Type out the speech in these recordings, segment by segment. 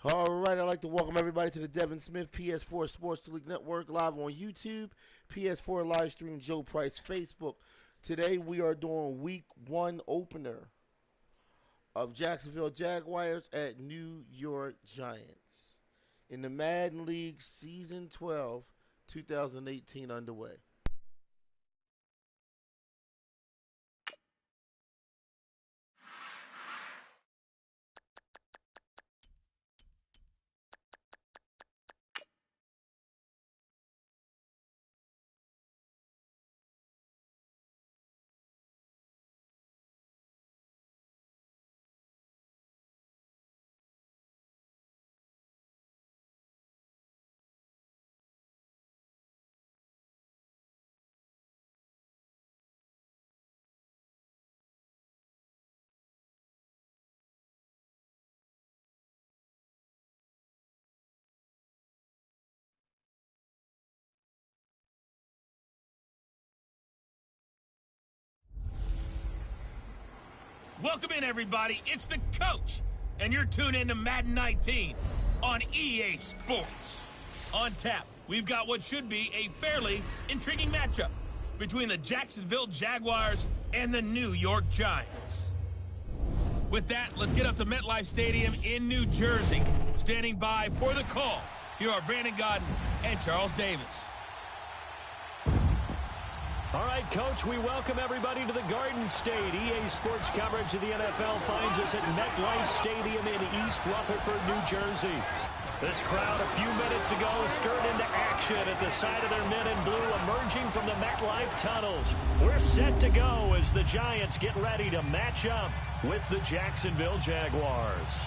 All right, I'd like to welcome everybody to the Devin Smith PS4 Sports League Network live on YouTube, PS4 live stream Joe Price Facebook. Today we are doing week one opener of Jacksonville Jaguars at New York Giants in the Madden League Season 12, 2018 underway. Welcome in, everybody. It's the coach, and you're tuned in to Madden 19 on EA Sports. On tap, we've got what should be a fairly intriguing matchup between the Jacksonville Jaguars and the New York Giants. With that, let's get up to MetLife Stadium in New Jersey. Standing by for the call, here are Brandon Godden and Charles Davis. All right, Coach, we welcome everybody to the Garden State. EA Sports coverage of the NFL finds us at MetLife Stadium in East Rutherford, New Jersey. This crowd a few minutes ago stirred into action at the side of their men in blue emerging from the MetLife tunnels. We're set to go as the Giants get ready to match up with the Jacksonville Jaguars.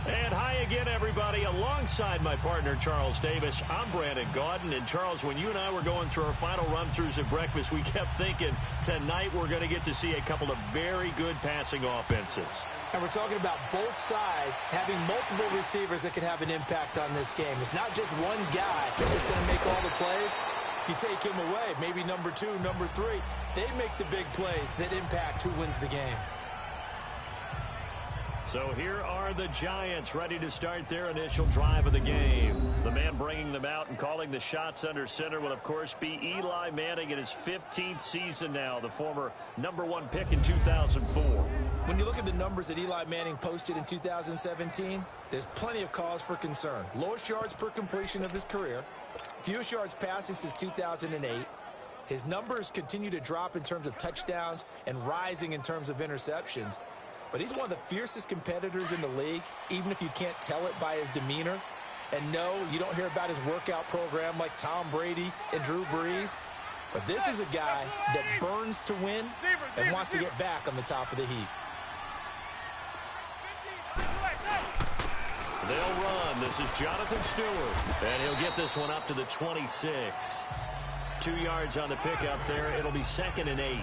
And hi again, everybody. Alongside my partner, Charles Davis, I'm Brandon Gaudin. And, Charles, when you and I were going through our final run-throughs at breakfast, we kept thinking tonight we're going to get to see a couple of very good passing offenses. And we're talking about both sides having multiple receivers that can have an impact on this game. It's not just one guy that's going to make all the plays. If you take him away, maybe number two, number three, they make the big plays that impact who wins the game. So here are the Giants ready to start their initial drive of the game. The man bringing them out and calling the shots under center will, of course, be Eli Manning in his 15th season now, the former #1 pick in 2004. When you look at the numbers that Eli Manning posted in 2017, there's plenty of cause for concern. Lowest yards per completion of his career, fewest yards passing since 2008. His numbers continue to drop in terms of touchdowns and rising in terms of interceptions. But he's one of the fiercest competitors in the league, even if you can't tell it by his demeanor. And no, you don't hear about his workout program like Tom Brady and Drew Brees. But this is a guy that burns to win and wants to get back on the top of the heap. They'll run. This is Jonathan Stewart. And he'll get this one up to the 26. 2 yards on the pickup there. It'll be 2nd and 8.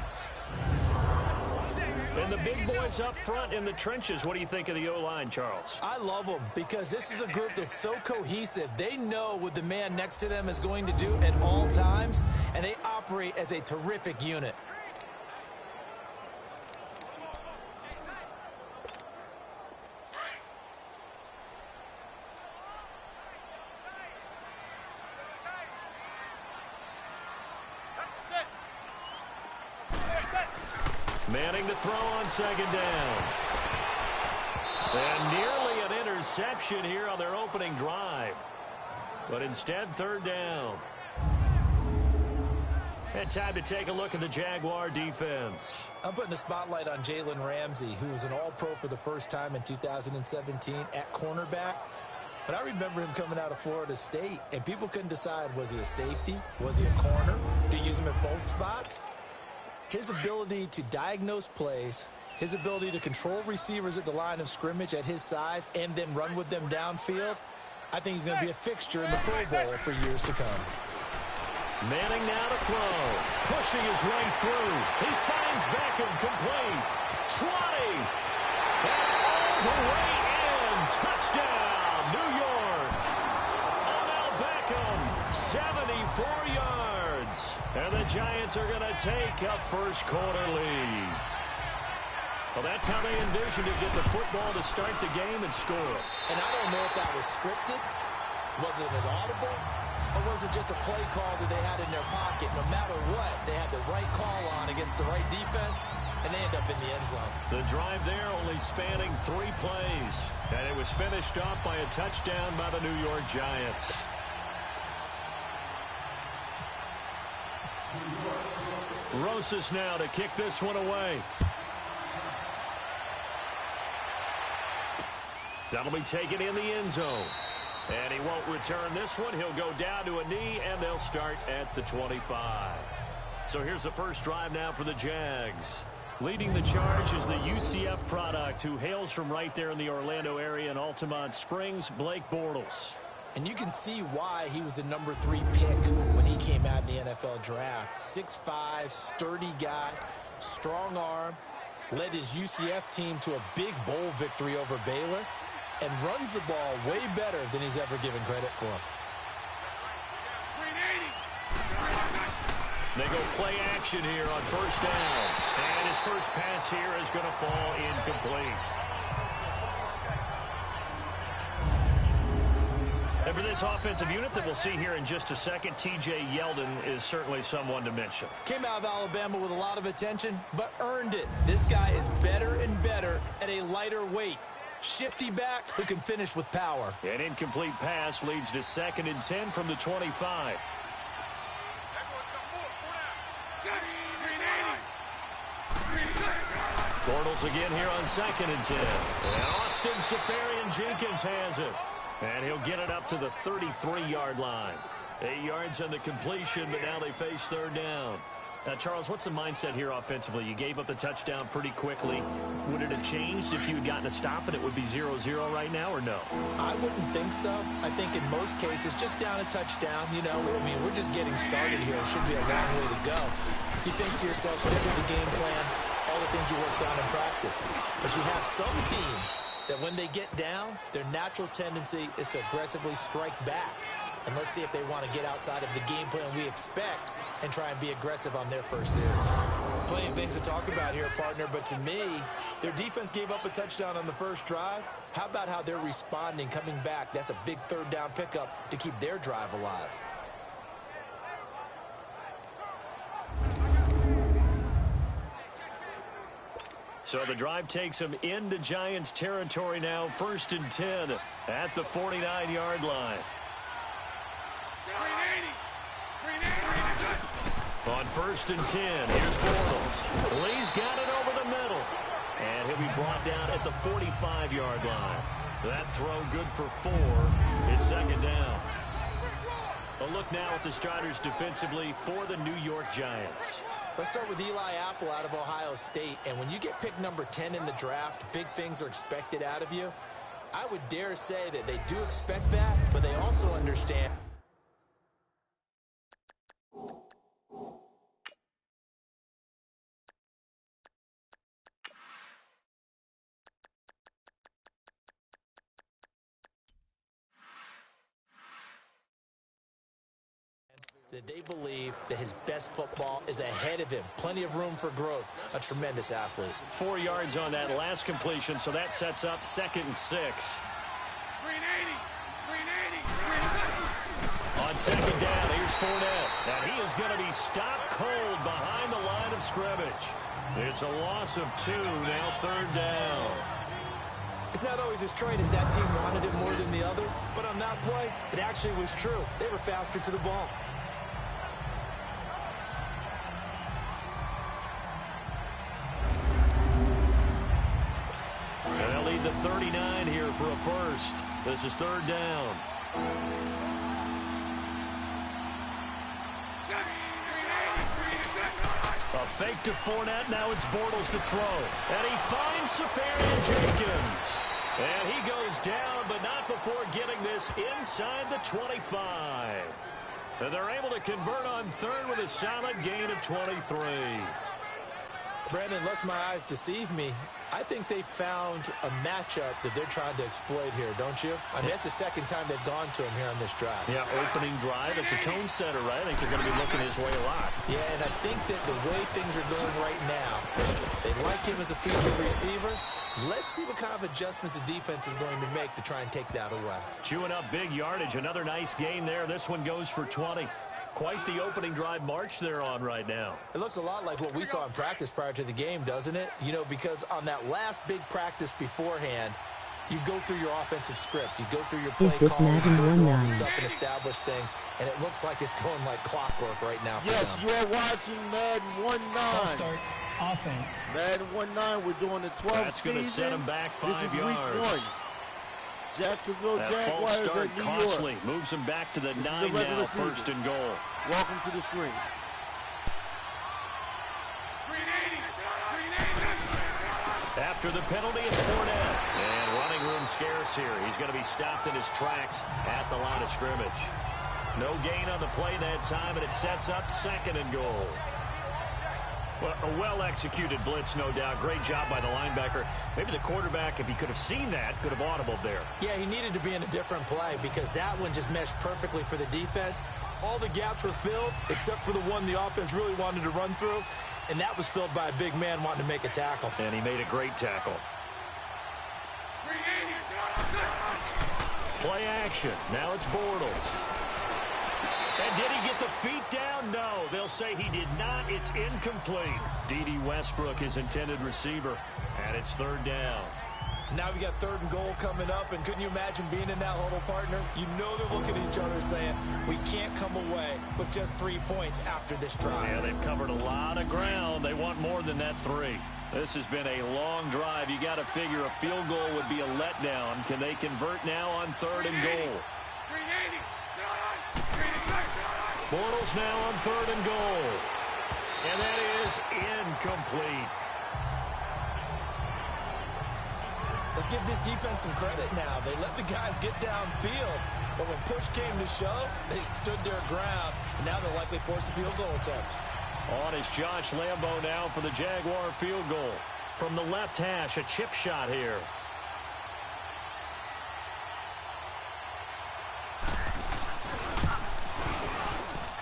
And the big boys up front in the trenches. What do you think of the O-line, Charles? I love them because this is a group that's so cohesive. They know what the man next to them is going to do at all times, and they operate as a terrific unit. Manning to throw on 2nd down. And nearly an interception here on their opening drive. But instead, 3rd down. And time to take a look at the Jaguar defense. I'm putting a spotlight on Jalen Ramsey, who was an All-Pro for the first time in 2017 at cornerback. But I remember him coming out of Florida State, and people couldn't decide, was he a safety? Was he a corner? Did he use him at both spots? His ability to diagnose plays, his ability to control receivers at the line of scrimmage at his size and then run with them downfield, I think he's going to be a fixture in the Pro Bowl for years to come. Manning now to throw. Pushing his way through. He finds Beckham complete. 20. And all the way in. Touchdown, New York. Odell Beckham, 74 yards. And the Giants are going to take a first quarter lead. Well, that's how they envisioned it, get the football to start the game and score. And I don't know if that was scripted, was it an audible, or was it just a play call that they had in their pocket? No matter what, they had the right call on against the right defense, and they end up in the end zone. The drive there only spanning 3 plays, and it was finished off by a touchdown by the New York Giants. Rosas now to kick this one away. That'll be taken in the end zone. And he won't return this one. He'll go down to a knee, and they'll start at the 25. So here's the first drive now for the Jags. Leading the charge is the UCF product who hails from right there in the Orlando area in Altamont Springs, Blake Bortles. And you can see why he was the number 3 pick when he came out in the NFL draft. 6'5", sturdy guy, strong arm, led his UCF team to a big bowl victory over Baylor, and runs the ball way better than he's ever given credit for. They go play action here on first down. And his first pass here is going to fall incomplete. And for this offensive unit that we'll see here in just a second, T.J. Yeldon is certainly someone to mention. Came out of Alabama with a lot of attention, but earned it. This guy is better and better at a lighter weight. Shifty back who can finish with power. An incomplete pass leads to 2nd and 10 from the 25. Bortles again here on 2nd and 10. And Austin Seferian-Jenkins has it. And he'll get it up to the 33-yard line. 8 yards on the completion, but now they face 3rd down. Now, Charles, what's the mindset here offensively? You gave up the touchdown pretty quickly. Would it have changed if you had gotten a stop and it would be 0-0 right now, or no? I wouldn't think so. I think in most cases, just down a touchdown, you know, I mean, we're just getting started here. It should be a long way to go. You think to yourself, stick with the game plan, all the things you worked on in practice. But you have some teams that when they get down, their natural tendency is to aggressively strike back. And let's see if they want to get outside of the game plan we expect and try and be aggressive on their first series. Plenty of things to talk about here, partner, but to me, their defense gave up a touchdown on the first drive. How about how they're responding, coming back? That's a big 3rd down pickup to keep their drive alive. So the drive takes them into Giants territory now, 1st and 10 at the 49-yard line. On 1st and 10, here's Bortles. Lee's got it over the middle. And he'll be brought down at the 45-yard line. That throw good for 4. It's 2nd down. A look now at the starters defensively for the New York Giants. Let's start with Eli Apple out of Ohio State. And when you get picked number 10 in the draft, big things are expected out of you. I would dare say that they do expect that, but they also understand that they believe that his best football is ahead of him. Plenty of room for growth. A tremendous athlete. 4 yards on that last completion, so that sets up 2nd and 6. On 2nd down, here's Fournette. And he is going to be stopped cold behind the line of scrimmage. It's a loss of 2, now 3rd down. It's not always as straight as that team wanted it more than the other, but on that play, it actually was true. They were faster to the ball. They'll lead the 39 here for a first. This is 3rd down. A fake to Fournette. Now it's Bortles to throw. And he finds Seferian-Jenkins. And he goes down, but not before getting this inside the 25. And they're able to convert on 3rd with a solid gain of 23. Brandon, unless my eyes deceive me, I think they found a matchup that they're trying to exploit here, don't you? I mean, that's the second time they've gone to him here on this drive. Yeah, opening drive. It's a tone setter, right? I think they're going to be looking his way a lot. Yeah, and I think that the way things are going right now, they like him as a featured receiver. Let's see what kind of adjustments the defense is going to make to try and take that away. Chewing up big yardage. Another nice gain there. This one goes for 20. Quite the opening drive march they're on right now. It looks a lot like what we saw in practice prior to the game, doesn't it? You know, because on that last big practice beforehand, you go through your offensive script. You go through your play call. You go through all the stuff and establish things. And it looks like it's going like clockwork right now for Yes, them. you are watching Madden 19. Start offense. Madden 19, we're doing the 12th That's going to set them back 5 this is yards. Week 1. Jacksonville That Jaguars false start at New costly. York. Moves them back to the This is 9 the regular now, season. 1st and goal. Welcome to the screen. After the penalty, it's Fournette. And running room scarce here. He's going to be stopped in his tracks at the line of scrimmage. No gain on the play that time, and it sets up 2nd and goal. Well, a well-executed blitz, no doubt. Great job by the linebacker. Maybe the quarterback, if he could have seen that, could have audibled there. Yeah, he needed to be in a different play because that one just meshed perfectly for the defense. All the gaps were filled except for the one the offense really wanted to run through, and that was filled by a big man wanting to make a tackle. And he made a great tackle. Play action. Now it's Bortles. And did he get the feet down? No. They'll say he did not. It's incomplete. D.D. Westbrook, his intended receiver. And it's 3rd down. Now we got 3rd and goal coming up, and couldn't you imagine being in that huddle, partner? You know they're looking at each other saying, we can't come away with just 3 points after this drive. Yeah, they've covered a lot of ground. They want more than that 3. This has been a long drive. You got to figure a field goal would be a letdown. Can they convert now on 3rd and goal? Bortles now on 3rd and goal. And that is incomplete. Let's give this defense some credit now. They let the guys get downfield, but when push came to shove, they stood their ground, and now they'll likely force a field goal attempt. On is Josh Lambo now for the Jaguar field goal. From the left hash, a chip shot here.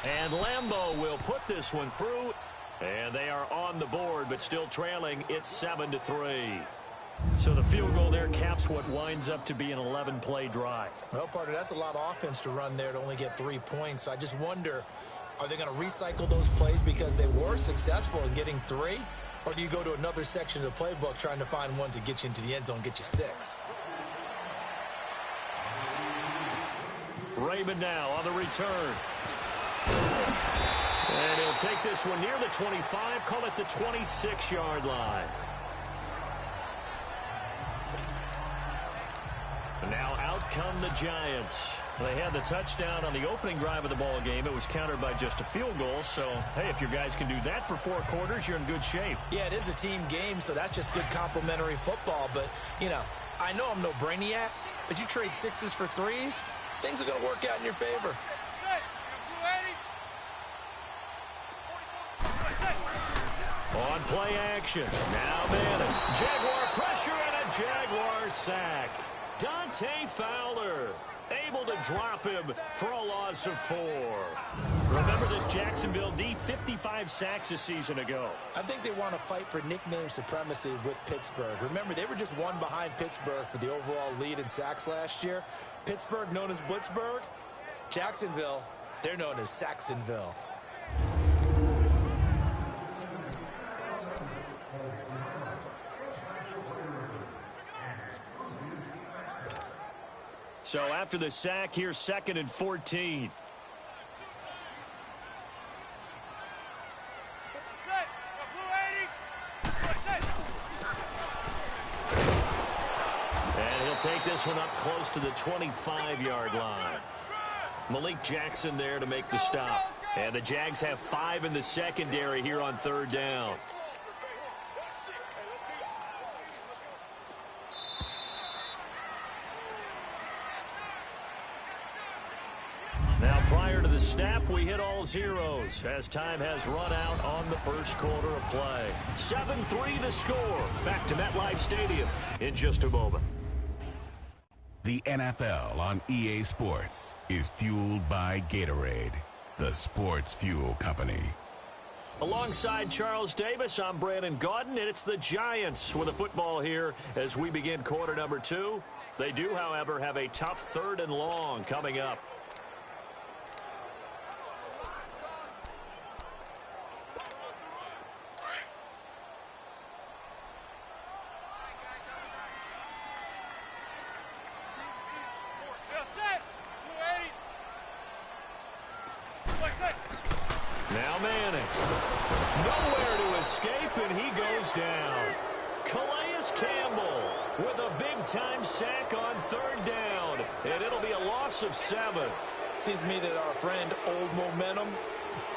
And Lambo will put this one through. And they are on the board, but still trailing. It's 7-3. So the field goal there caps what winds up to be an 11-play drive. Well, partner, that's a lot of offense to run there to only get 3 points. So I just wonder, are they going to recycle those plays because they were successful in getting 3? Or do you go to another section of the playbook trying to find ones that get you into the end zone, get you 6? Raymond now on the return. And he'll take this one near the 25, call it the 26-yard line. And now out come the Giants. They had the touchdown on the opening drive of the ball game. It was countered by just a field goal. So, hey, if your guys can do that for 4 quarters, you're in good shape. Yeah, it is a team game, so that's just good complimentary football. But, you know, I know I'm no brainiac, but you trade 6s for 3s, things are going to work out in your favor. On play action. Now Madden. Jaguar pressure and a Jaguar sack. Dante Fowler able to drop him for a loss of 4. Remember this Jacksonville D, 55 sacks a season ago. I think they want to fight for nickname supremacy with Pittsburgh. Remember, they were just 1 behind Pittsburgh for the overall lead in sacks last year. Pittsburgh known as Blitzburgh. Jacksonville, they're known as Saxonville. So after the sack, here's 2nd and 14. And he'll take this one up close to the 25-yard line. Malik Jackson there to make the stop. And the Jags have 5 in the secondary here on 3rd down. Now, prior to the snap, we hit hit all zeros as time has run out on the first quarter of play. 7-3 the score. Back to MetLife Stadium in just a moment. The NFL on EA Sports is fueled by Gatorade, the sports fuel company. Alongside Charles Davis, I'm Brandon Gaudin, and it's the Giants with a football here as we begin quarter number 2. They do, however, have a tough 3rd and long coming up. Now Manning. Nowhere to escape, and he goes down. Calais Campbell with a big-time sack on 3rd down, and it'll be a loss of 7. Seems to me that our friend, Old Momentum,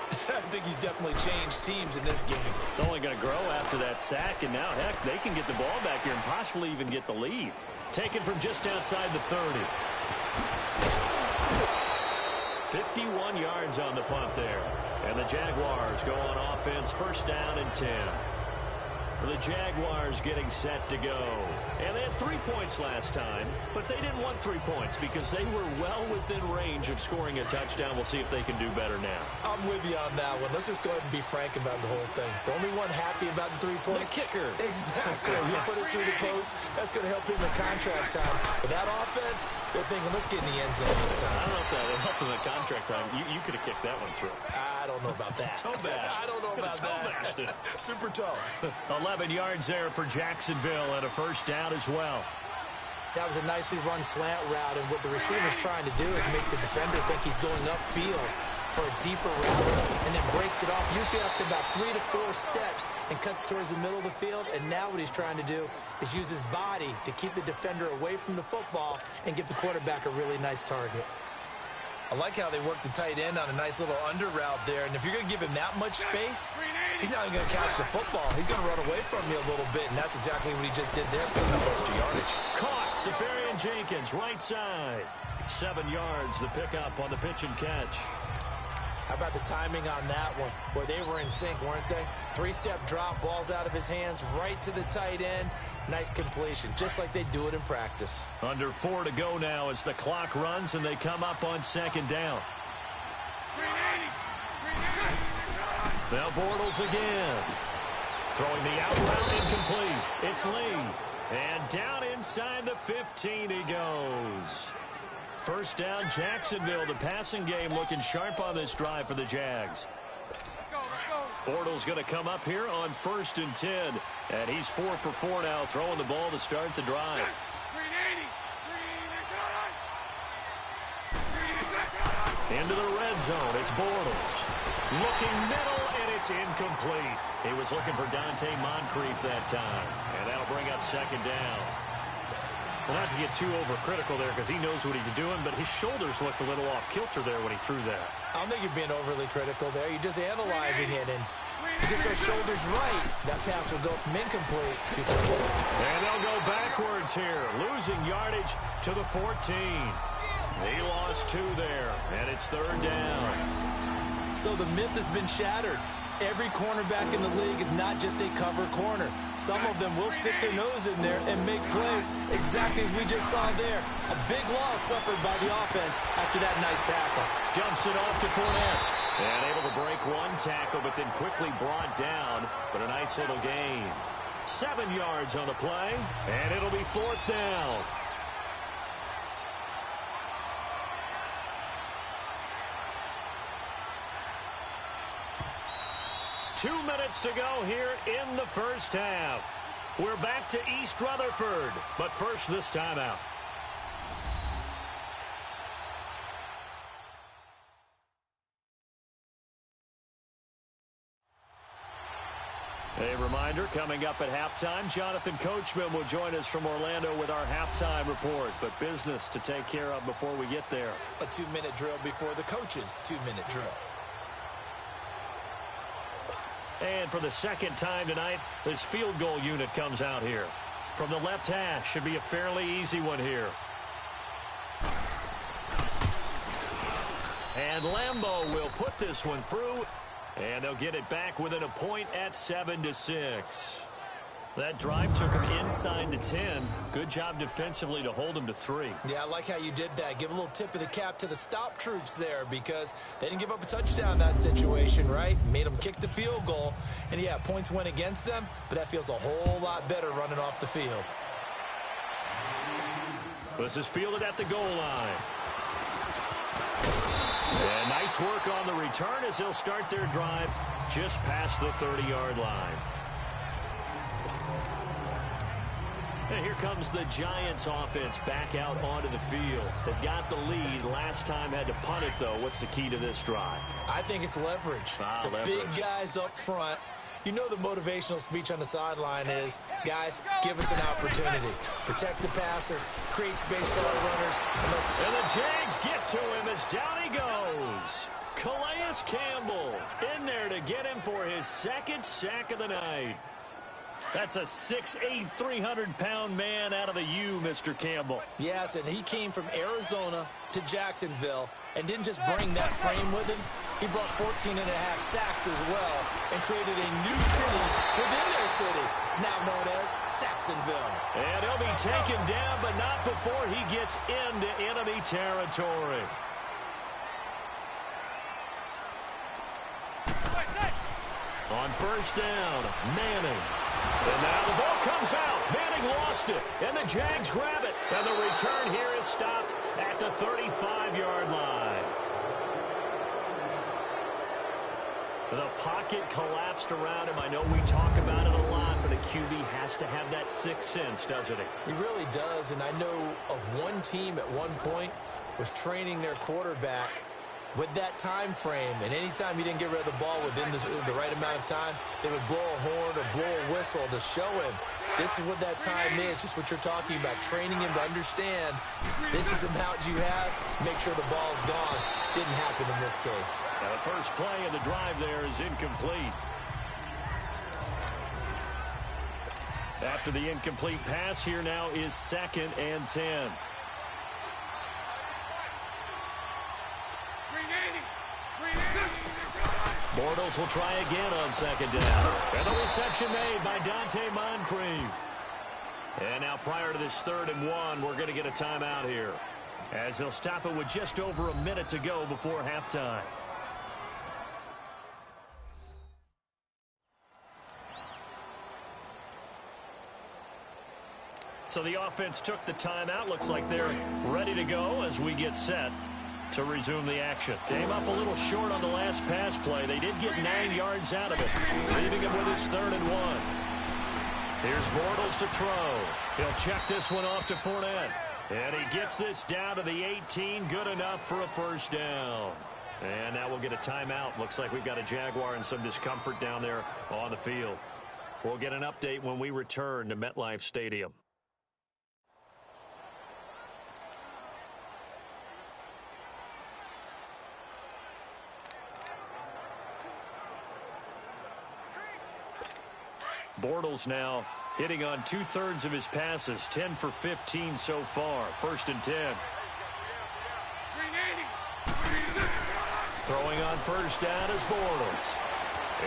I think he's definitely changed teams in this game. It's only going to grow after that sack, and now, heck, they can get the ball back here and possibly even get the lead. Taken from just outside the 30. 51 yards on the punt there. And the Jaguars go on offense, 1st down and 10. The Jaguars getting set to go. And they had 3 points last time, but they didn't want 3 points because they were well within range of scoring a touchdown. We'll see if they can do better now. I'm with you on that one. Let's just go ahead and be frank about the whole thing. The only one happy about the 3-point. The kicker. Exactly. He'll put it through the post. That's going to help him in contract time. But that offense, they're thinking, let's get in the end zone this time. I don't know if that would help him in contract time. You could have kicked that one through. I don't know about that. Toe bash. I don't know about that. Super toe. 11 yards there for Jacksonville and a 1st down as well. That was a nicely run slant route, and what the receiver's trying to do is make the defender think he's going upfield for a deeper route, and then breaks it off, usually after about 3 to 4 steps, and cuts towards the middle of the field. And now what he's trying to do is use his body to keep the defender away from the football and give the quarterback a really nice target. I like how they work the tight end on a nice little under route there. And if you're going to give him that much space, he's not even going to catch the football. He's going to run away from you a little bit, and that's exactly what he just did there, picking up extra yardage. Caught. Safarian Jenkins, right side. 7 yards, the pickup on the pitch and catch. How about the timing on that one? Boy, they were in sync, weren't they? 3-step drop, balls out of his hands, right to the tight end. Nice completion, just like they do it in practice. Under 4 to go now as the clock runs and they come up on 2nd down. Now Bortles again. Throwing the out route incomplete. It's Lee. And down inside the 15 he goes. 1st down, Jacksonville. The passing game looking sharp on this drive for the Jags. Bortles going to come up here on 1st and 10. And he's 4 for 4 now, throwing the ball to start the drive. Into the red zone, it's Bortles. Looking middle, and it's incomplete. He was looking for Dante Moncrief that time. And that'll bring up 2nd down. Well, not to get too overcritical there because he knows what he's doing, but his shoulders looked a little off kilter there when he threw that. I don't think you're being overly critical there. You're just analyzing it, and if he gets those shoulders right, that pass will go from incomplete to complete. And they'll go backwards here, losing yardage to the 14. He lost 2 there, and it's 3rd down. So the myth has been shattered. Every cornerback in the league is not just a cover corner. Some of them will stick their nose in there and make plays, exactly as we just saw there. A big loss suffered by the offense after that nice tackle. Dumps it off to Fournette. And able to break 1 tackle, but then quickly brought down. But a nice little gain. 7 yards on the play, and it'll be 4th down. Two minutes to go here in the 1st half. We're back to East Rutherford, but first this timeout. A reminder, coming up at halftime, Jonathan Coachman will join us from Orlando with our halftime report, but business to take care of before we get there. A 2-minute drill before the coach's 2-minute drill. And for the 2nd time tonight, this field goal unit comes out here. From the left hash, should be a fairly easy one here. And Lambeau will put this one through, and they'll get it back within a point at 7-6. That drive took him inside the 10. Good job defensively to hold him to 3. Yeah, I like how you did that. Give a little tip of the cap to the stop troops there because they didn't give up a touchdown in that situation, right? Made them kick the field goal. And, yeah, points went against them, but that feels a whole lot better running off the field. This is fielded at the goal line. And nice work on the return as they'll start their drive just past the 30-yard line. And here comes the Giants offense back out onto the field. They've got the lead. Last time had to punt it, though. What's the key to this drive? I think it's leverage. The big guys up front. You know the motivational speech on the sideline is, guys, give us an opportunity. Protect the passer, create space for our runners. And the Jags get to him as down he goes. Calais Campbell in there to get him for his second sack of the night. That's a 6'8", 300-pound man out of the U, Mr. Campbell. Yes, and he came from Arizona to Jacksonville and didn't just bring that frame with him. He brought 14.5 sacks as well and created a new city within their city, now known as Saxonville. And he'll be taken down, but not before he gets into enemy territory. On first down, Manning. And now the ball comes out. Manning lost it, and the Jags grab it. And the return here is stopped at the 35-yard line. The pocket collapsed around him. I know we talk about it a lot, but a QB has to have that sixth sense, doesn't he? He really does, and I know of one team at one point was training their quarterback with that time frame, and anytime he didn't get rid of the ball within the right amount of time, they would blow a horn or blow a whistle to show him this is what that time is, just what you're talking about, training him to understand this is the amount you have, make sure the ball's gone. Didn't happen in this case. Now the first play of the drive there is incomplete. After the incomplete pass, here now is 2nd and 10. Bortles will try again on 2nd down. And the reception made by Dante Moncrief. And now prior to this 3rd and 1, we're going to get a timeout here, as they'll stop it with just over a minute to go before halftime. So the offense took the timeout. Looks like they're ready to go as we get set to resume the action. Came up a little short on the last pass play. They did get 9 yards out of it, leaving him with his 3rd and 1. Here's Bortles to throw. He'll check this one off to Fournette. And he gets this down to the 18. Good enough for a first down. And now we'll get a timeout. Looks like we've got a Jaguar and some discomfort down there on the field. We'll get an update when we return to MetLife Stadium. Bortles now hitting on 2/3 of his passes, 10 for 15 so far. 1st and 10. Throwing on first down is Bortles.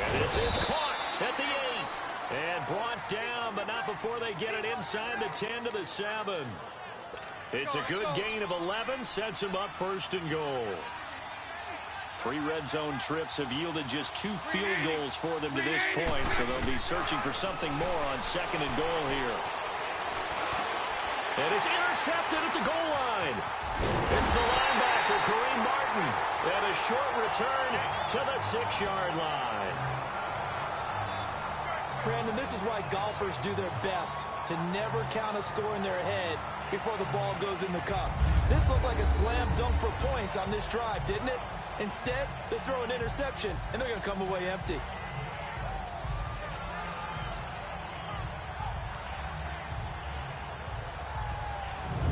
And this is caught at the 8. And brought down, but not before they get it inside the 10 to the 7. It's a good gain of 11, sets him up 1st and goal. 3 red zone trips have yielded just 2 field goals for them to this point, so they'll be searching for something more on 2nd and goal here. And it's intercepted at the goal line. It's the linebacker, Kareem Martin, and a short return to the 6-yard line. Brandon, this is why golfers do their best to never count a score in their head before the ball goes in the cup. This looked like a slam dunk for points on this drive, didn't it? Instead, they throw an interception, and they're going to come away empty.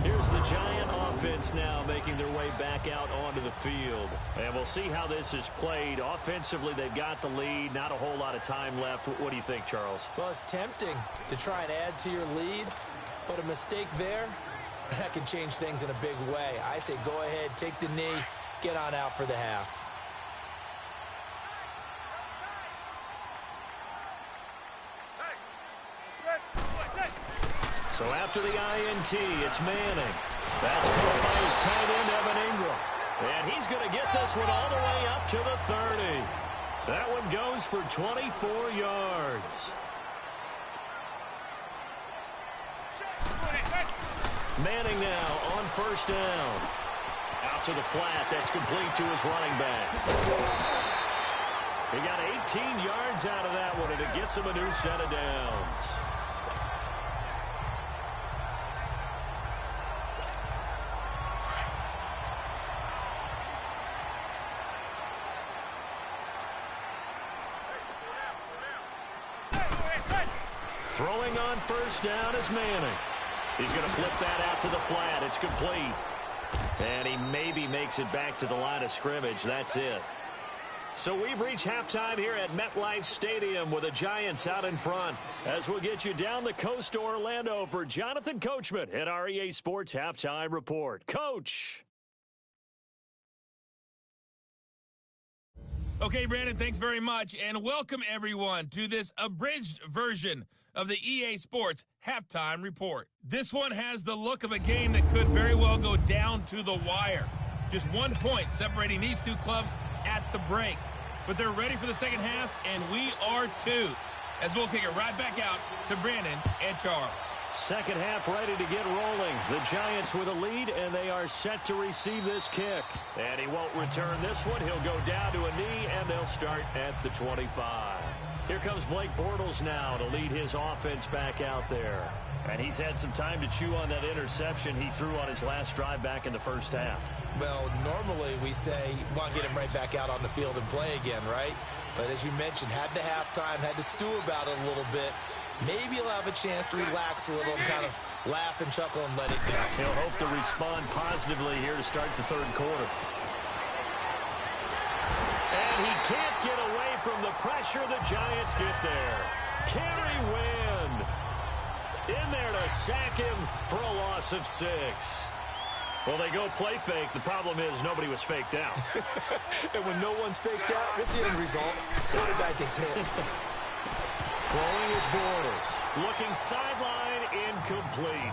Here's the Giant offense now making their way back out onto the field. And we'll see how this is played. Offensively, they've got the lead. Not a whole lot of time left. What do you think, Charles? Well, it's tempting to try and add to your lead, but a mistake there, that can change things in a big way. I say go ahead, take the knee, get on out for the half. So after the INT, it's Manning. That's caught by his tight end, Evan Ingram. And he's going to get this one all the way up to the 30. That one goes for 24 yards. Manning now on first down. Out to the flat. That's complete to his running back. He got 18 yards out of that one, and it gets him a new set of downs. Throwing on first down is Manning. He's going to flip that out to the flat. It's complete. And he maybe makes it back to the line of scrimmage. That's it. So we've reached halftime here at MetLife Stadium with the Giants out in front. As we'll get you down the coast to Orlando for Jonathan Coachman at our EA Sports Halftime Report. Coach. Okay, Brandon, thanks very much, and welcome everyone to this abridged version of the EA Sports Halftime Report. This one has the look of a game that could very well go down to the wire. Just 1 point separating these two clubs at the break. But they're ready for the second half, and we are too, as we'll kick it right back out to Brandon and Charles. Second half ready to get rolling. The Giants with a lead, and they are set to receive this kick. And he won't return this one. He'll go down to a knee, and they'll start at the 25. Here comes Blake Bortles now to lead his offense back out there. And he's had some time to chew on that interception he threw on his last drive back in the first half. Well, normally we say you want to get him right back out on the field and play again, right? But as you mentioned, had the halftime, had to stew about it a little bit. Maybe he'll have a chance to relax a little and kind of laugh and chuckle and let it go. He'll hope to respond positively here to start the third quarter. And he can't get away from the pressure. The Giants get there. Kerry Wynn in there to sack him for a loss of 6. Well, they go play fake. The problem is nobody was faked out. And when no one's faked out, what's the end result? Quarterback gets hit. Throwing is Bortles. Looking sideline, incomplete.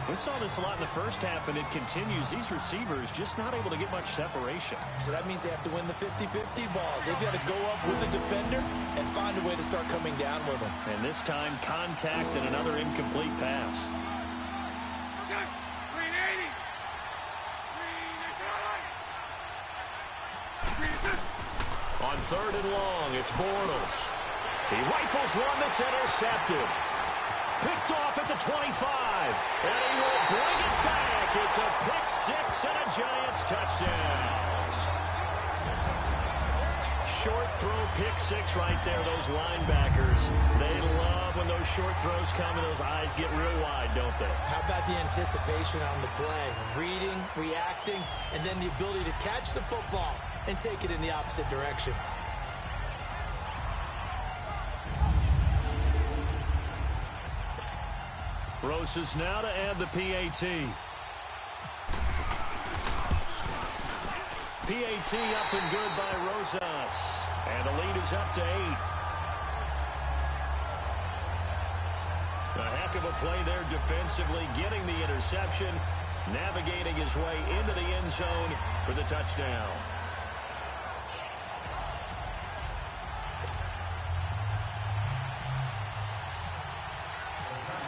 We saw this a lot in the first half, and it continues. These receivers just not able to get much separation. So that means they have to win the 50-50 balls. They've got to go up with the defender and find a way to start coming down with them. And this time, contact and another incomplete pass. On third and long, it's Bortles. He rifles one that's intercepted. Picked off at the 25. And he will bring it back. It's a pick 6 and a Giants touchdown. Short throw, pick 6 right there. Those linebackers, they love when those short throws come and those eyes get real wide, don't they? How about the anticipation on the play? Reading, reacting, and then the ability to catch the football and take it in the opposite direction. Rosas now to add the PAT. PAT up and good by Rosas. And the lead is up to 8. A heck of a play there defensively, getting the interception, navigating his way into the end zone for the touchdown.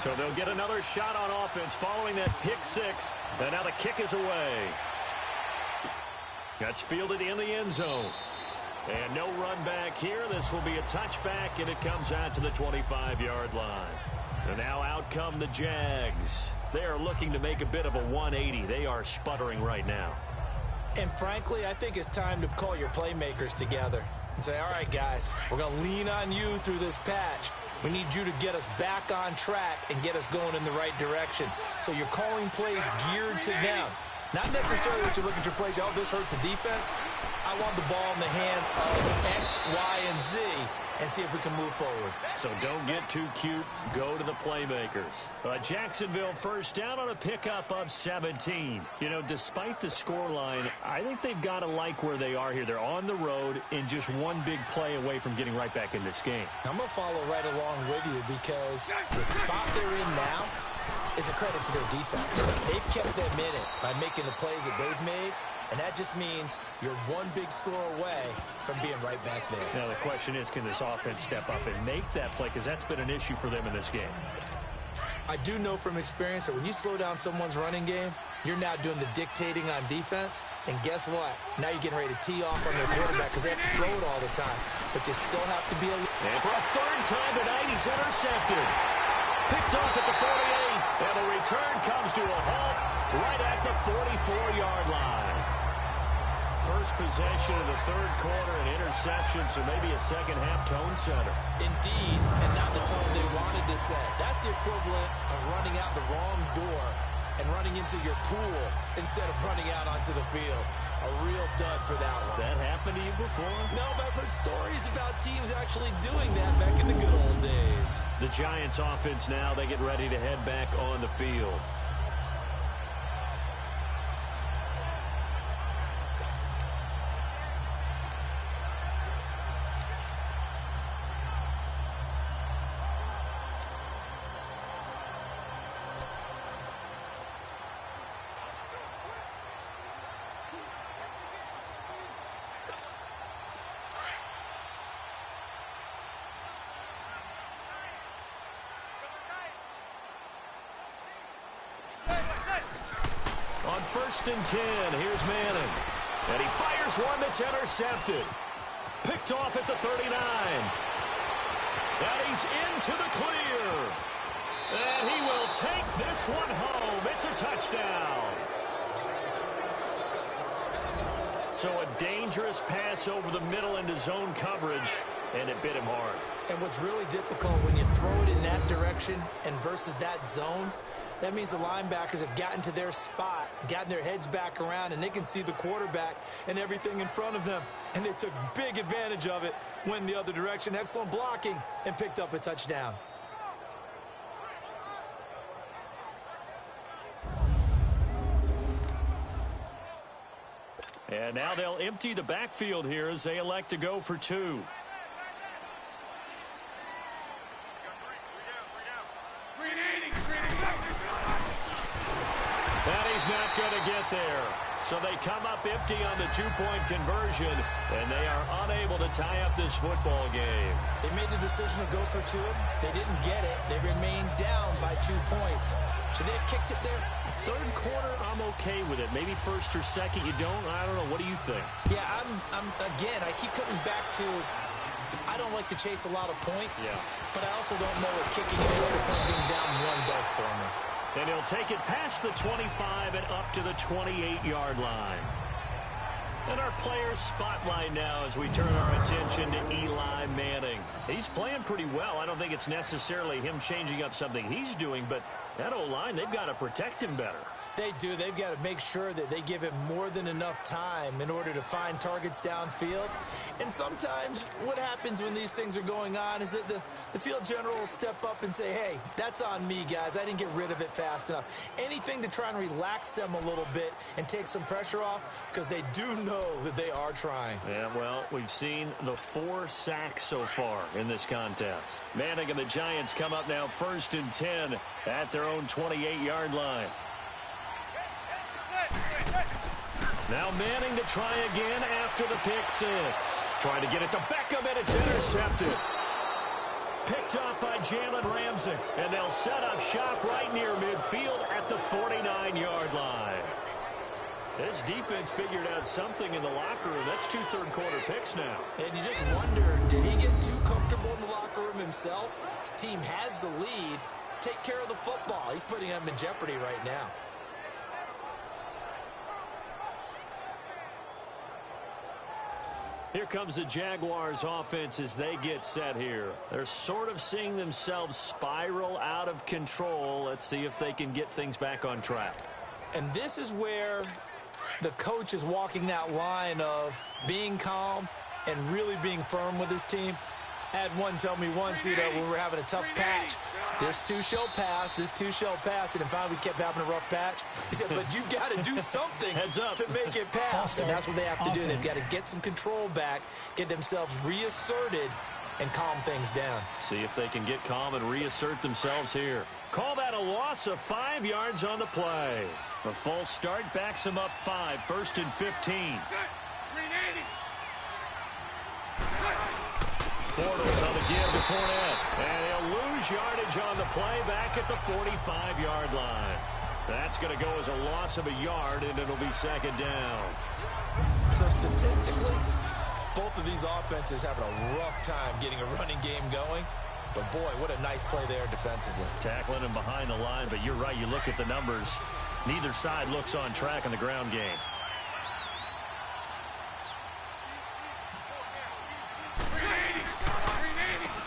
So they'll get another shot on offense following that pick 6. And now the kick is away. That's fielded in the end zone. And no run back here. This will be a touchback, and it comes out to the 25-yard line. And now out come the Jags. They are looking to make a bit of a 180. They are sputtering right now. And frankly, I think it's time to call your playmakers together and say, all right, guys, we're going to lean on you through this patch. We need you to get us back on track and get us going in the right direction. So you're calling plays geared to them. Not necessarily that you look at your plays, oh, this hurts the defense. I want the ball in the hands of X, Y, and Z, and see if we can move forward. So don't get too cute. Go to the playmakers. Jacksonville first down on a pickup of 17. You know, despite the scoreline, I think they've got to like where they are here. They're on the road and just one big play away from getting right back in this game. I'm going to follow right along with you because the spot they're in now is a credit to their defense. They've kept them in it by making the plays that they've made, and that just means you're one big score away from being right back there. Now the question is, can this offense step up and make that play? Because that's been an issue for them in this game. I do know from experience that when you slow down someone's running game, you're now doing the dictating on defense. And guess what? Now you're getting ready to tee off on their quarterback because they have to throw it all the time. But you still have to be a... And for a third time tonight, he's intercepted. Picked off at the 48. And the return comes to a halt right at the 44-yard line. First possession of the third quarter, an interception, so maybe a second-half tone setter. Indeed, and not the tone they wanted to set. That's the equivalent of running out the wrong door and running into your pool instead of running out onto the field. A real dud for that one. Has that happened to you before? No, but I've heard stories about teams actually doing that back in the good old days. The Giants offense now, they get ready to head back on the field. On 1st and 10, here's Manning. And he fires one that's intercepted. Picked off at the 39. And he's into the clear. And he will take this one home. It's a touchdown. So a dangerous pass over the middle into zone coverage, and it bit him hard. And what's really difficult when you throw it in that direction and versus that zone, that means the linebackers have gotten to their spot, gotten their heads back around, and they can see the quarterback and everything in front of them. And they took big advantage of it, went the other direction, excellent blocking, and picked up a touchdown. And now they'll empty the backfield here as they elect to go for two. And he's not going to get there. So they come up empty on the two-point conversion, and they are unable to tie up this football game. They made the decision to go for two. They didn't get it. They remained down by 2 points. Should they have kicked it there? Third quarter, I'm okay with it. Maybe first or second, you don't? I don't know. What do you think? Yeah, again, I keep coming back to I don't like to chase a lot of points, but I also don't know what kicking an extra point being down one does for me. And he'll take it past the 25 and up to the 28-yard line. And our players spotlight now as we turn our attention to Eli Manning. He's playing pretty well. I don't think it's necessarily him changing up something he's doing, but that O-line, they've got to protect him better. They do. They've got to make sure that they give him more than enough time in order to find targets downfield. And sometimes what happens when these things are going on is that the field general will step up and say, hey, that's on me, guys. I didn't get rid of it fast enough. Anything to try and relax them a little bit and take some pressure off because they do know that they are trying. Yeah, well, we've seen the 4 sacks so far in this contest. Manning and the Giants come up now 1st and 10 at their own 28-yard line. Now Manning to try again after the pick 6. Trying to get it to Beckham, and it's intercepted. Picked off by Jalen Ramsey. And they'll set up shop right near midfield at the 49-yard line. This defense figured out something in the locker room. That's 2 third-quarter picks now. And you just wonder, did he get too comfortable in the locker room himself? His team has the lead. Take care of the football. He's putting them in jeopardy right now. Here comes the Jaguars offense as they get set here. They're sort of seeing themselves spiral out of control. Let's see if they can get things back on track. And this is where the coach is walking that line of being calm and really being firm with his team. Had one tell me once, when we were having a tough patch, this too shall pass, this too shall pass, and then finally we kept having a rough patch. He said, but you got to do something to make it pass, and that's what they have to do. They've got to get some control back, get themselves reasserted, and calm things down. See if they can get calm and reassert themselves here. Call that a loss of 5 yards on the play. The false start backs him up 5, 1st and 15. Bortles on the give to Fournette. And he'll lose yardage on the play back at the 45-yard line. That's going to go as a loss of a yard, and it'll be 2nd down. So statistically, both of these offenses having a rough time getting a running game going. But, boy, what a nice play there defensively. Tackling him behind the line, but you're right. You look at the numbers. Neither side looks on track in the ground game.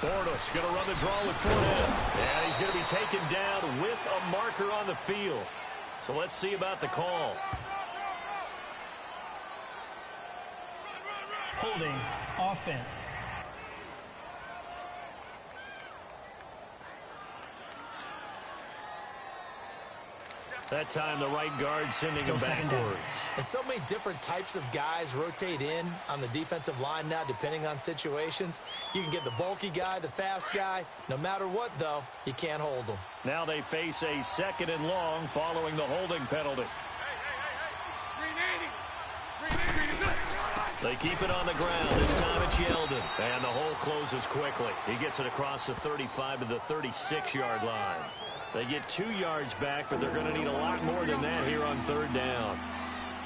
Bortles going to run the draw with Fournette. And he's going to be taken down with a marker on the field. So let's see about the call. Holding offense. That time the right guard sending him backwards. And so many different types of guys rotate in on the defensive line now depending on situations. You can get the bulky guy, the fast guy. No matter what, though, you can't hold them. Now they face a 2nd and long following the holding penalty. They keep it on the ground. This time it's Yeldon. And the hole closes quickly. He gets it across the 35 to the 36-yard line. They get 2 yards back, but they're going to need a lot more than that here on 3rd down.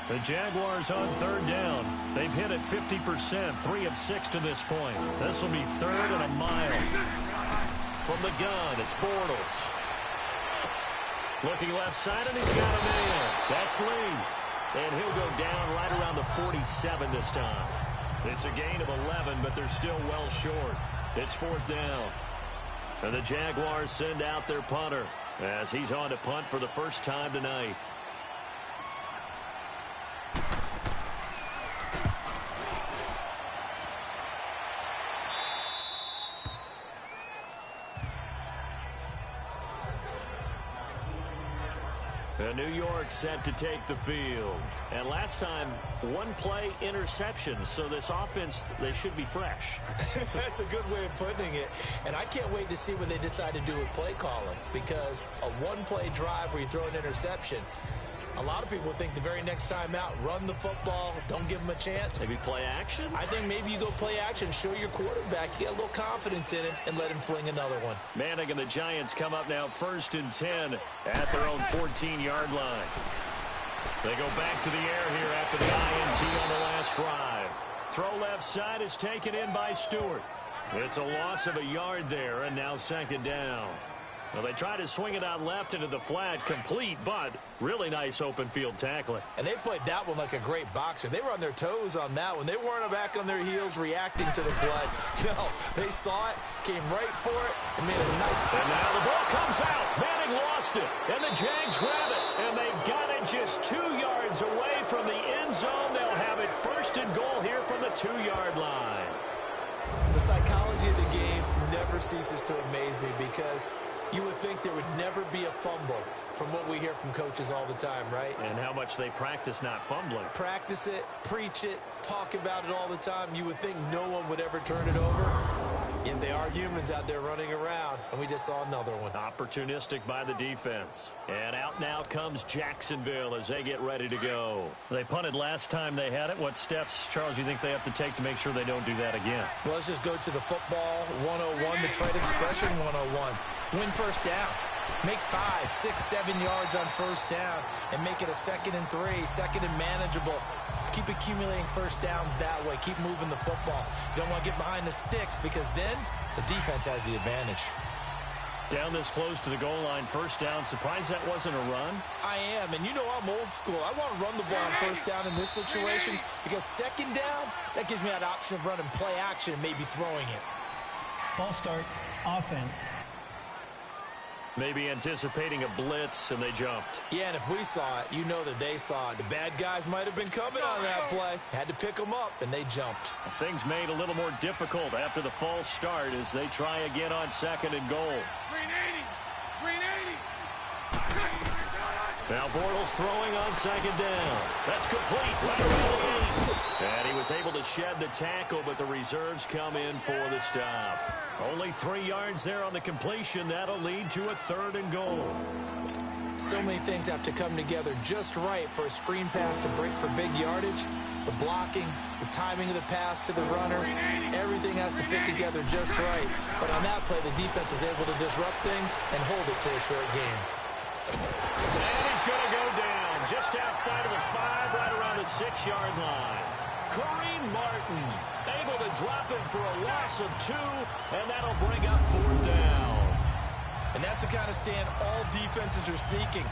The Jaguars on 3rd down. They've hit it 50%, 3 of 6 to this point. This will be 3rd and a mile. From the gun, it's Bortles. Looking left side, and he's got a man. That's Lee. And he'll go down right around the 47 this time. It's a gain of 11, but they're still well short. It's 4th down. And the Jaguars send out their punter as he's on to punt for the first time tonight. And New York set to take the field. And last time, 1 play interception. So this offense, they should be fresh. That's a good way of putting it. And I can't wait to see what they decide to do with play calling. Because a 1-play drive where you throw an interception, a lot of people think the very next time out, run the football, don't give them a chance. Maybe play action? I think maybe you go play action, show your quarterback, you get a little confidence in him, and let him fling another one. Manning and the Giants come up now 1st and 10 at their own 14-yard line. They go back to the air here after the INT on the last drive. Throw left side is taken in by Stewart. It's a loss of a yard there, and now 2nd down. Well, they try to swing it out left into the flat, complete, but really nice open field tackling. And they played that one like a great boxer. They were on their toes on that one. They weren't back on their heels reacting to the blood. No, they saw it, came right for it, and made a nice. And now the ball comes out. Manning lost it, and the Jags grab it. And they've got it just 2 yards away from the end zone. They'll have it 1st and goal here from the 2-yard line. The psychology of the game never ceases to amaze me because you would think there would never be a fumble from what we hear from coaches all the time, right? And how much they practice not fumbling. Practice it, preach it, talk about it all the time. You would think no one would ever turn it over. Yet they are humans out there running around, and we just saw another one. Opportunistic by the defense. And out now comes Jacksonville as they get ready to go. They punted last time they had it. What steps, Charles, you think they have to take to make sure they don't do that again? Well, let's just go to the football 101, the trade expression 101. Win 1st down. Make 5, 6, 7 yards on 1st down and make it a 2nd and 3, 2nd and manageable. Keep accumulating 1st downs that way. Keep moving the football. You don't want to get behind the sticks because then the defense has the advantage. Down this close to the goal line, 1st down. Surprised that wasn't a run? I am, and you know I'm old school. I want to run the ball on 1st down in this situation because 2nd down, that gives me that option of running play action and maybe throwing it. False start, offense. Maybe anticipating a blitz, and they jumped. Yeah, and if we saw it, you know that they saw it. The bad guys might have been coming on that play. Had to pick them up, and they jumped. Things made a little more difficult after the false start as they try again on 2nd and goal. Green 80! Green 80! Now Bortles throwing on 2nd down. That's complete. Right around the 8. And he was able to shed the tackle, but the reserves come in for the stop. Only 3 yards there on the completion. That'll lead to a 3rd and goal. So many things have to come together just right for a screen pass to break for big yardage. The blocking, the timing of the pass to the runner, everything has to fit together just right. But on that play, the defense was able to disrupt things and hold it to a short game. And he's going to go down just outside of the 5, right around the 6-yard line. Kareem Martin able to drop him for a loss of 2, and that'll bring up 4th down. And that's the kind of stand all defenses are seeking.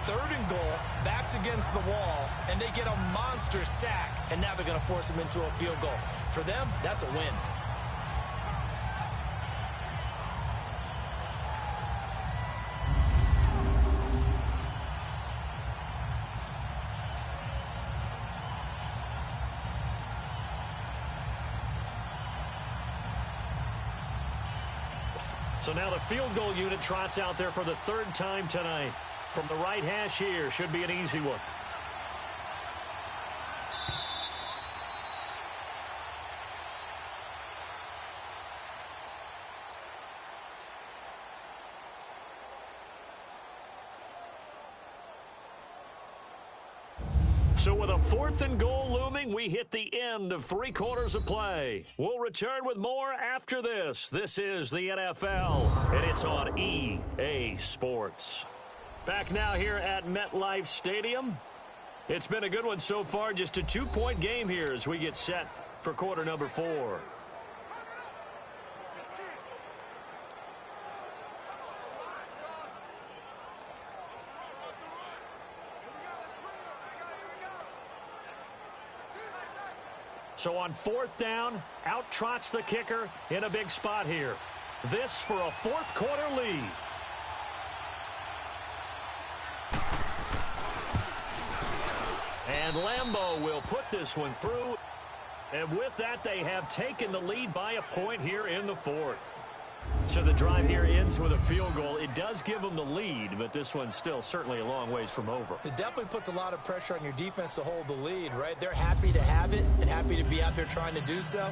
3rd and goal, backs against the wall, and they get a monster sack, and now they're going to force them into a field goal. For them, that's a win. So now the field goal unit trots out there for the 3rd time tonight. From the right hash here, should be an easy one. So with a 4th and goal looming, we hit the end of 3 quarters of play. We'll return with more after this. This is the NFL, and it's on EA Sports. Back now here at MetLife Stadium. It's been a good one so far, just a 2-point game here as we get set for quarter number 4. So on 4th down, out trots the kicker in a big spot here. This for a 4th quarter lead. And Lambeau will put this one through. And with that, they have taken the lead by a point here in the 4th. So the drive here ends with a field goal. It does give them the lead, but this one's still certainly a long ways from over. It definitely puts a lot of pressure on your defense to hold the lead, right? They're happy to have it and happy to be out there trying to do so.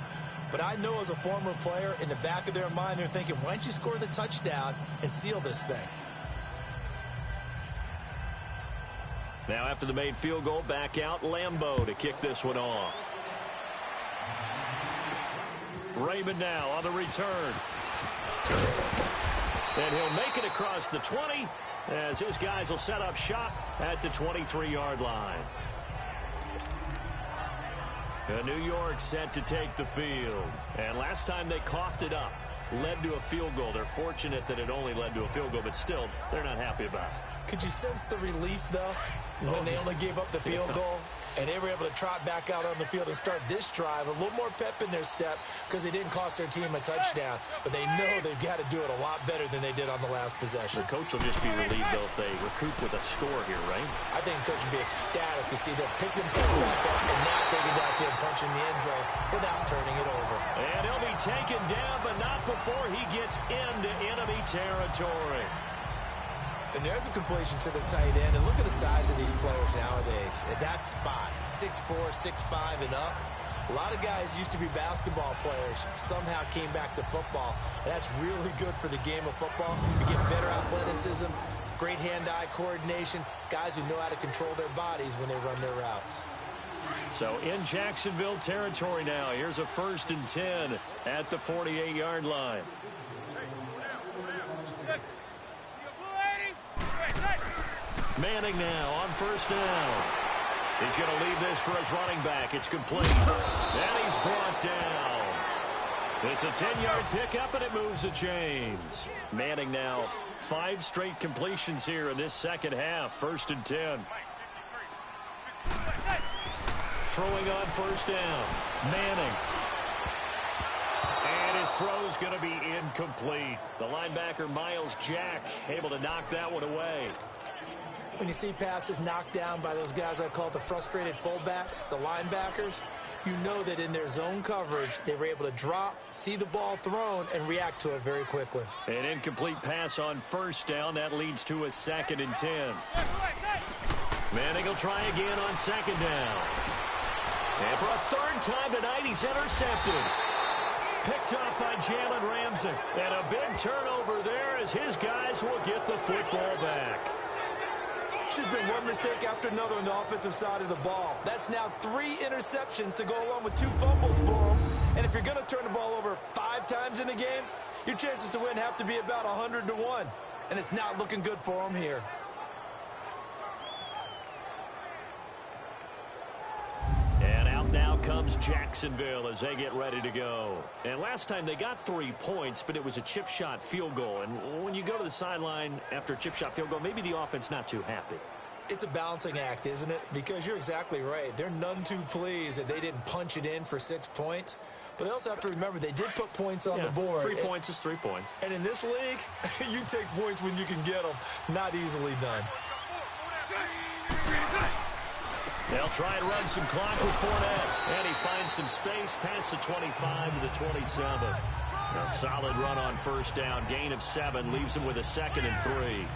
But I know as a former player, in the back of their mind, they're thinking, why don't you score the touchdown and seal this thing? Now after the made field goal, back out Lambeau to kick this one off. Raymond now on the return. And he'll make it across the 20 as his guys will set up shop at the 23-yard line. New York set to take the field. And last time they coughed it up, led to a field goal. They're fortunate that it only led to a field goal, but still, they're not happy about it. Could you sense the relief, though, when they only gave up the field goal? And they were able to trot back out on the field and start this drive. A little more pep in their step because they didn't cost their team a touchdown. But they know they've got to do it a lot better than they did on the last possession. The coach will just be relieved, though, if they recoup with a score here, right? I think the coach would be ecstatic to see them pick themselves back up and now take it downfield, punching the end zone without turning it over. And he'll be taken down, but not before he gets into enemy territory. And there's a completion to the tight end. And look at the size of these players nowadays. At that spot, 6'4", 6'5", and up. A lot of guys used to be basketball players, somehow came back to football. And that's really good for the game of football. You get better athleticism, great hand-eye coordination, guys who know how to control their bodies when they run their routes. So in Jacksonville territory now, here's a 1st and 10 at the 48-yard line. Manning now on 1st down. He's going to leave this for his running back. It's complete. And he's brought down. It's a 10-yard pickup, and it moves the chains. Manning now 5 straight completions here in this second half. 1st and 10. Throwing on 1st down. Manning. And his throw's going to be incomplete. The linebacker, Miles Jack, able to knock that one away. When you see passes knocked down by those guys I call the frustrated fullbacks, the linebackers, you know that in their zone coverage, they were able to drop, see the ball thrown, and react to it very quickly. An incomplete pass on first down. That leads to a 2nd and 10. Manning will try again on 2nd down. And for a 3rd time tonight, he's intercepted. Picked off by Jalen Ramsey. And a big turnover there as his guys will get the football back. There's been one mistake after another on the offensive side of the ball. That's now 3 interceptions to go along with 2 fumbles for him. And if you're going to turn the ball over 5 times in a game, your chances to win have to be about 100 to 1. And it's not looking good for him here. And out now comes Jacksonville as they get ready to go. And last time they got 3 points, but it was a chip shot field goal. And when you go to the sideline after a chip shot field goal, maybe the offense not too happy. It's a balancing act, isn't it? Because you're exactly right. They're none too pleased that they didn't punch it in for 6 points. But they also have to remember they did put points on the board. 3 points is 3 points. And in this league, you take points when you can get them. Not easily done. They'll try and run some clock with Fournette. And he finds some space past the 25 to the 27. A solid run on first down. Gain of 7 leaves him with a 2nd and 3.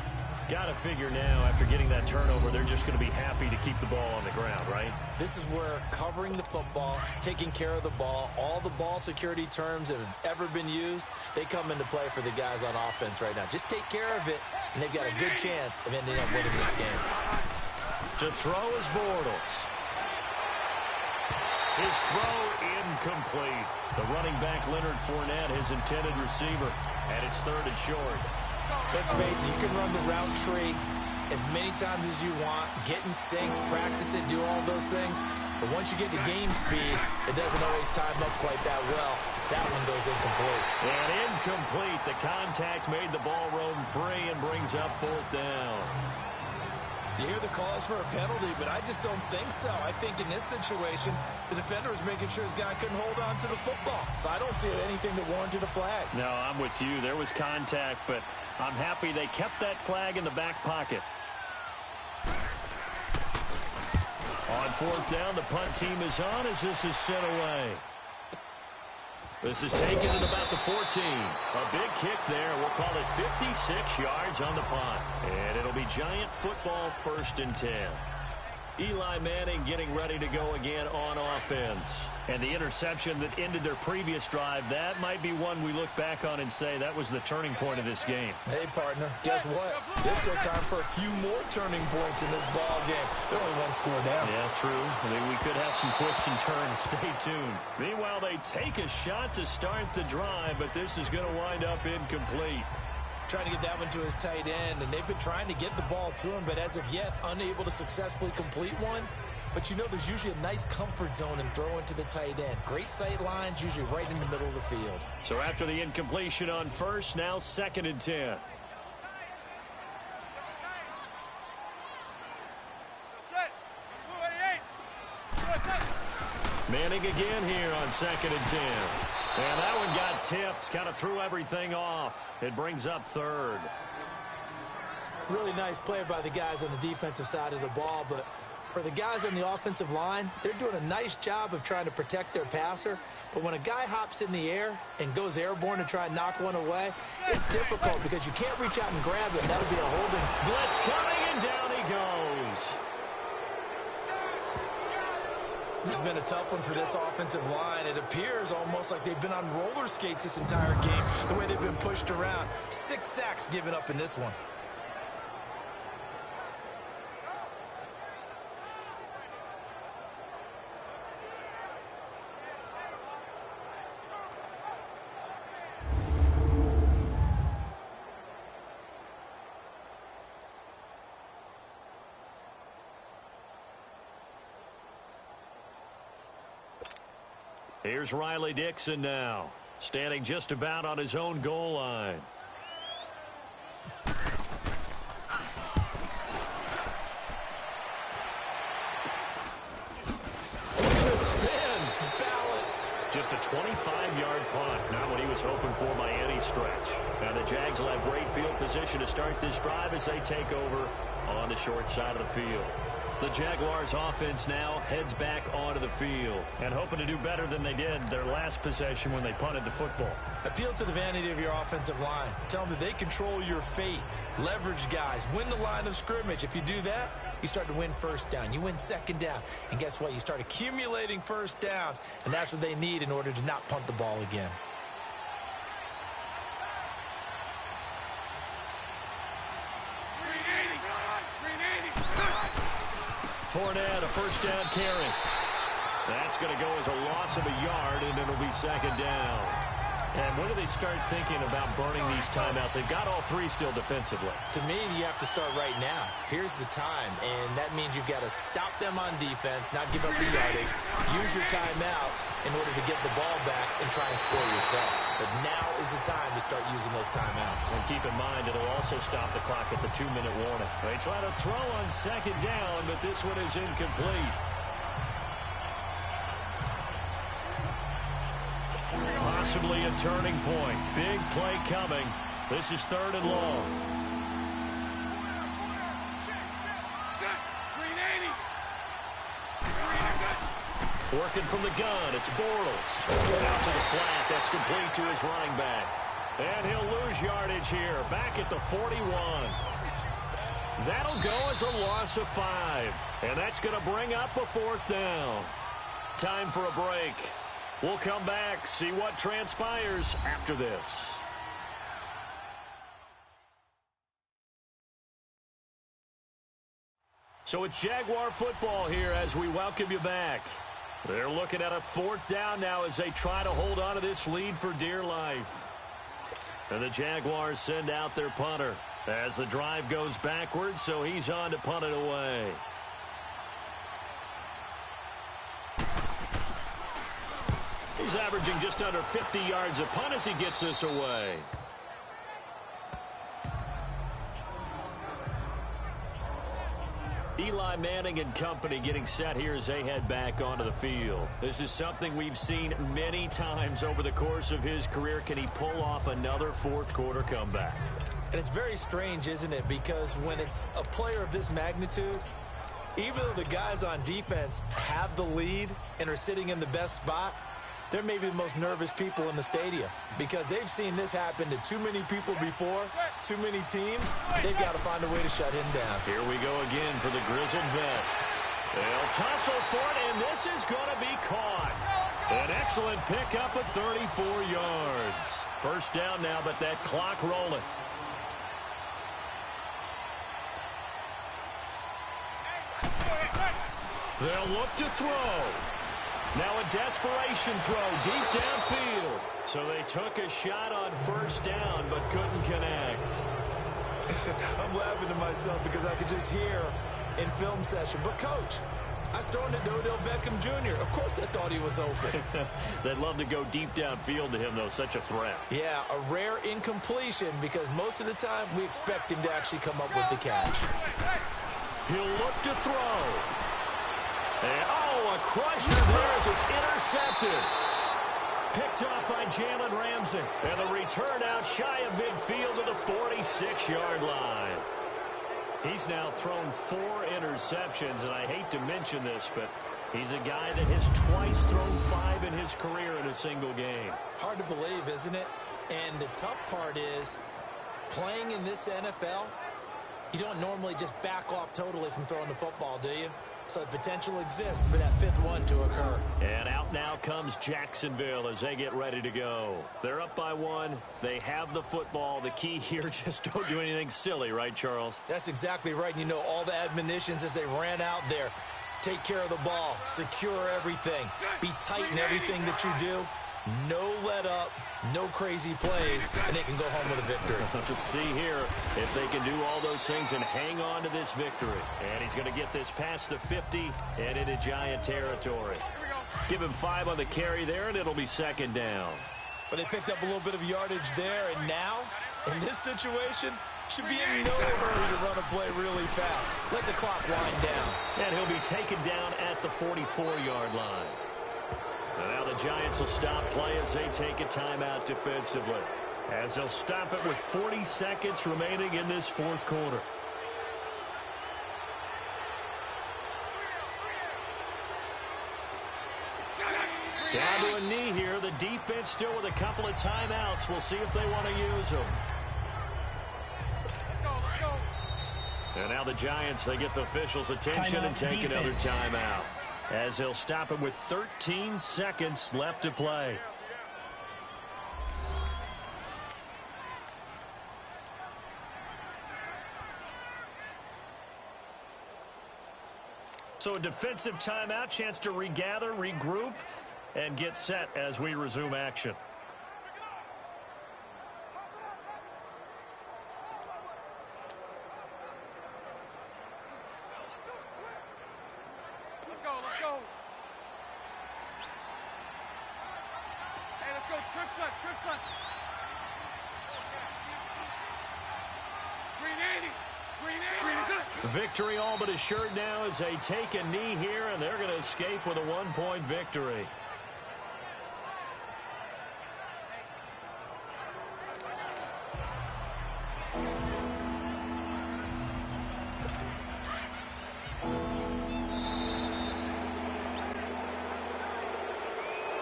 Got to figure now, after getting that turnover, they're just going to be happy to keep the ball on the ground, right? This is where covering the football, taking care of the ball, all the ball security terms that have ever been used, they come into play for the guys on offense right now. Just take care of it, and they've got a good chance of ending up winning this game. To throw is Bortles. His throw incomplete. The running back Leonard Fournette, his intended receiver, and it's 3rd and short. Let's face it, you can run the route tree as many times as you want, get in sync, practice it, do all those things. But once you get to game speed, it doesn't always time up quite that well. That one goes incomplete. And incomplete. The contact made the ball roam free and brings up 4th down. You hear the calls for a penalty, but I just don't think so. I think in this situation, the defender was making sure his guy couldn't hold on to the football. So I don't see anything that warranted a flag. No, I'm with you. There was contact, but I'm happy they kept that flag in the back pocket. On 4th down, the punt team is on as this is sent away. This is taken at about the 14. A big kick there. We'll call it 56 yards on the punt. And it'll be Giant football 1st and 10. Eli Manning getting ready to go again on offense. And the interception that ended their previous drive, that might be one we look back on and say that was the turning point of this game. Hey, partner, guess what? There's still time for a few more turning points in this ball game. They're only 1 score down. Yeah, true. I mean, we could have some twists and turns. Stay tuned. Meanwhile, they take a shot to start the drive, but this is going to wind up incomplete. Trying to get that one to his tight end, and they've been trying to get the ball to him, but as of yet, unable to successfully complete one. But you know there's usually a nice comfort zone in throwing to the tight end. Great sight lines, usually right in the middle of the field. So after the incompletion on first, now 2nd and 10. Manning again here on 2nd and 10. And that one got tipped, kind of threw everything off. It brings up 3rd. Really nice play by the guys on the defensive side of the ball, but for the guys on the offensive line, they're doing a nice job of trying to protect their passer. But when a guy hops in the air and goes airborne to try and knock one away, it's difficult because you can't reach out and grab it, and that'll be a holding. Blitz coming, and down he goes. This has been a tough one for this offensive line. It appears almost like they've been on roller skates this entire game, the way they've been pushed around. 6 sacks given up in this one. Here's Riley Dixon now, standing just about on his own goal line. Look at the spin. Balance. Just a 25-yard punt. Not what he was hoping for by any stretch. Now the Jags will have great field position to start this drive as they take over on the short side of the field. The Jaguars offense now heads back onto the field and hoping to do better than they did their last possession when they punted the football. Appeal to the vanity of your offensive line. Tell them that they control your fate. Leverage guys. Win the line of scrimmage. If you do that, you start to win first down. You win second down. And guess what? You start accumulating first downs. And that's what they need in order to not punt the ball again. Fournette, a first down carry. That's going to go as a loss of a yard, and it'll be second down. And when do they start thinking about burning these timeouts? They've got all three still defensively. To me, you have to start right now. Here's the time, and that means you've got to stop them on defense, not give up the yardage, use your timeouts in order to get the ball back and try and score yourself. But now is the time to start using those timeouts. And keep in mind, it'll also stop the clock at the 2-minute warning. They try to throw on second down, but this one is incomplete. Possibly a turning point. Big play coming. This is 3rd and long. Working from the gun, it's Bortles. Out to the flat, that's complete to his running back. And he'll lose yardage here, back at the 41. That'll go as a loss of 5. And that's going to bring up a 4th down. Time for a break. We'll come back, see what transpires after this. So it's Jaguar football here as we welcome you back. They're looking at a 4th down now as they try to hold on to this lead for dear life. And the Jaguars send out their punter as the drive goes backwards, so he's on to punt it away. He's averaging just under 50 yards a punt as he gets this away. Eli Manning and company getting set here as they head back onto the field. This is something we've seen many times over the course of his career. Can he pull off another 4th quarter comeback? And it's very strange, isn't it? Because when it's a player of this magnitude, even though the guys on defense have the lead and are sitting in the best spot, they're maybe the most nervous people in the stadium because they've seen this happen to too many people before, too many teams. They've got to find a way to shut him down. Here we go again for the grizzled vet. They'll tussle for it, and this is going to be caught. An excellent pickup of 34 yards. First down now, but that clock rolling. They'll look to throw. Now a desperation throw deep downfield. So they took a shot on first down but couldn't connect. I'm laughing to myself because I could just hear in film session, but coach, I was throwing it to Odell Beckham Jr. Of course I thought he was open. They'd love to go deep downfield to him, though. Such a threat. Yeah, a rare incompletion because most of the time we expect him to actually come up with the catch. He'll look to throw. And, oh, a crusher there as it's intercepted. Picked up by Jalen Ramsey. And the return out shy of midfield to the 46-yard line. He's now thrown 4 interceptions, and I hate to mention this, but he's a guy that has twice thrown 5 in his career in a single game. Hard to believe, isn't it? And the tough part is, playing in this NFL, you don't normally just back off totally from throwing the football, do you? So the potential exists for that 5th one to occur. And out now comes Jacksonville as they get ready to go. They're up by 1. They have the football. The key here, just don't do anything silly, right, Charles? That's exactly right. You know, all the admonitions as they ran out there. Take care of the ball. Secure everything. Be tight in everything that you do. No let up, no crazy plays, and they can go home with a victory. Let's see here if they can do all those things and hang on to this victory. And he's going to get this past the 50 and into Giant territory. Give him 5 on the carry there, and it'll be second down. But they picked up a little bit of yardage there, and now, in this situation, should be in no hurry to run a play really fast. Let the clock wind down. And he'll be taken down at the 44-yard line. And now the Giants will stop play as they take a timeout defensively. As they'll stop it with 40 seconds remaining in this fourth quarter. Down to a knee here. The defense still with a couple of timeouts. We'll see if they want to use them. And now the Giants, they get the officials' attention and take another timeout. As they'll stop it with 13 seconds left to play. So a defensive timeout, chance to regather, regroup, and get set as we resume action. Let's go. Hey, let's go. Trips left. Green 80. Victory all but assured now as they take a knee here, and they're going to escape with a one-point victory.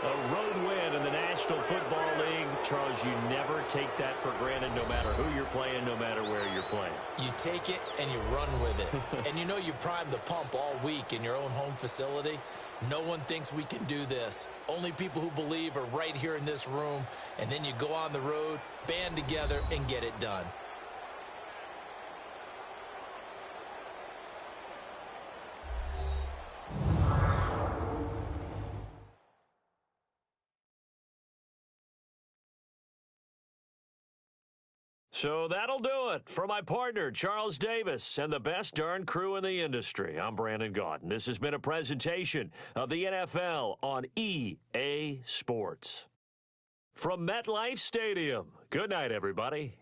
A road win in the National Football League. Charles, you never take that for granted no matter who you're playing, no matter where you're playing. You take it and you run with it. And you know you primed the pump all week in your own home facility. No one thinks we can do this. Only people who believe are right here in this room. And then you go on the road, band together, and get it done. So that'll do it for my partner, Charles Davis, and the best darn crew in the industry. I'm Brandon Gaudin. This has been a presentation of the NFL on EA Sports. From MetLife Stadium, good night, everybody.